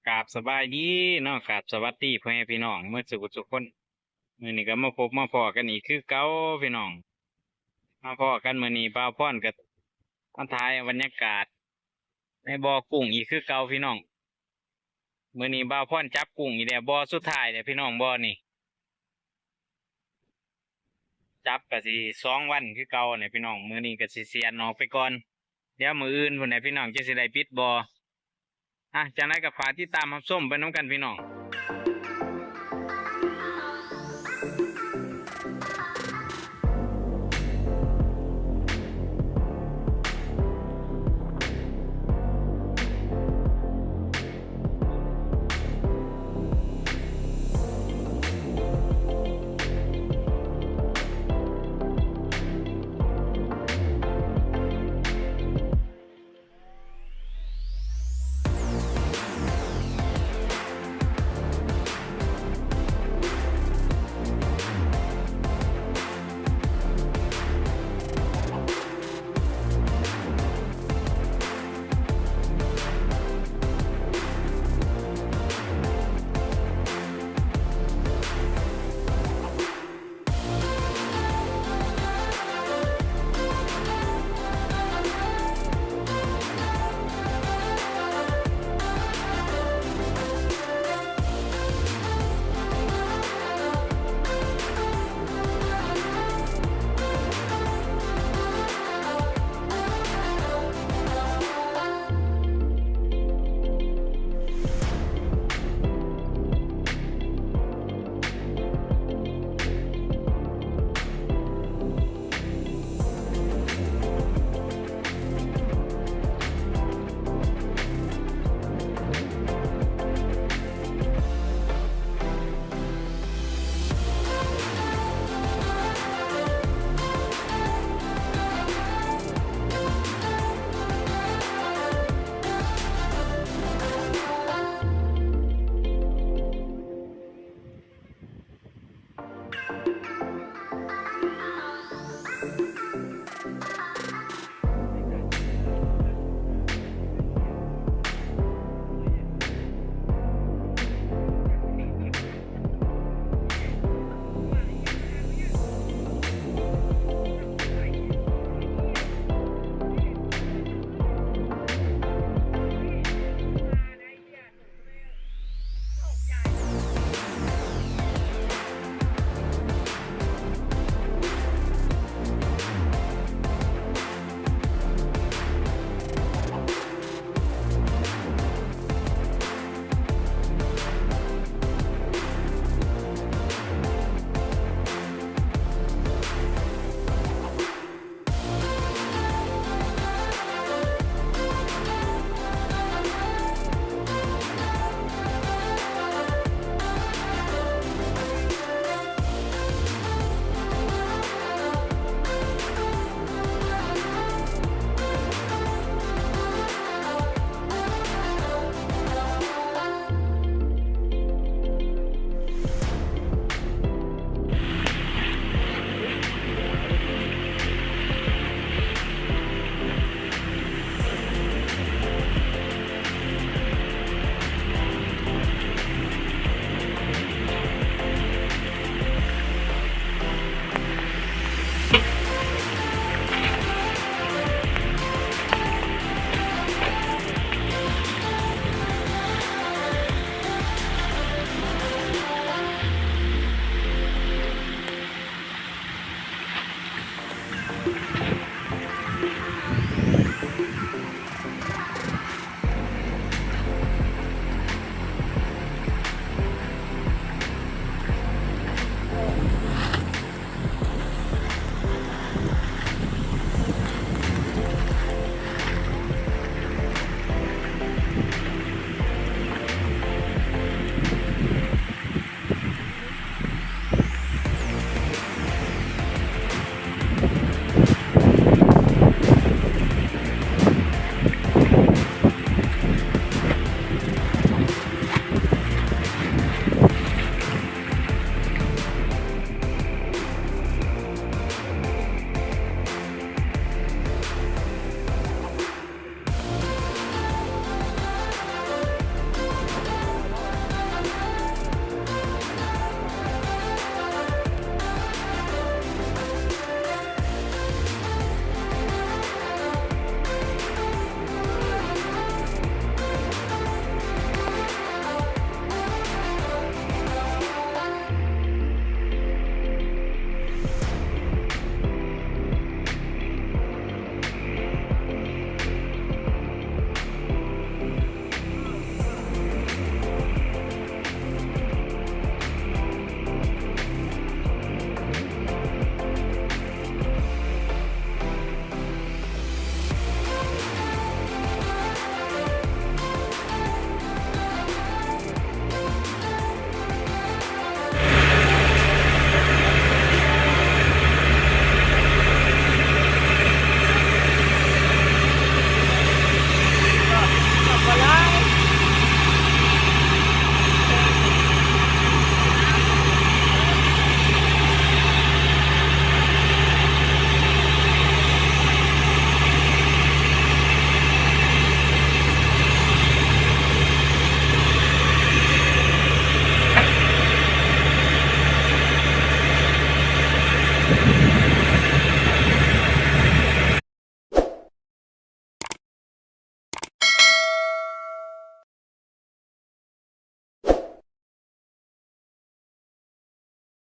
กราบสบายดีเนาะกราบสวัสดีพ่อแม่พี่น้องเมื่อสุขสุขคนมื้อนี้ก็มาพบมาพอกันอีกคือเก่าพี่น้องมาพอกันมื้อนี้บ่าวพรก็มาถ่ายบรรยากาศในบ่อกุ้งอีกคือเก่าพี่น้องมื้อนี้บ่าวพรจับกุ้งอีกแล้วบ่อสุดท้ายแล้วพี่น้องบ่อนี่จับก็สิ2 วันคือเก่าเนี่ยพี่น้องมื้อนี้ก็สิเสียนออกไปก่อนเดี๋ยวมื้ออื่นพุ่นน่ะพี่น้องจะสิได้ปิดบ่อจังไดก็ฝากติดตามรับชมไปนํกันพี่น้อง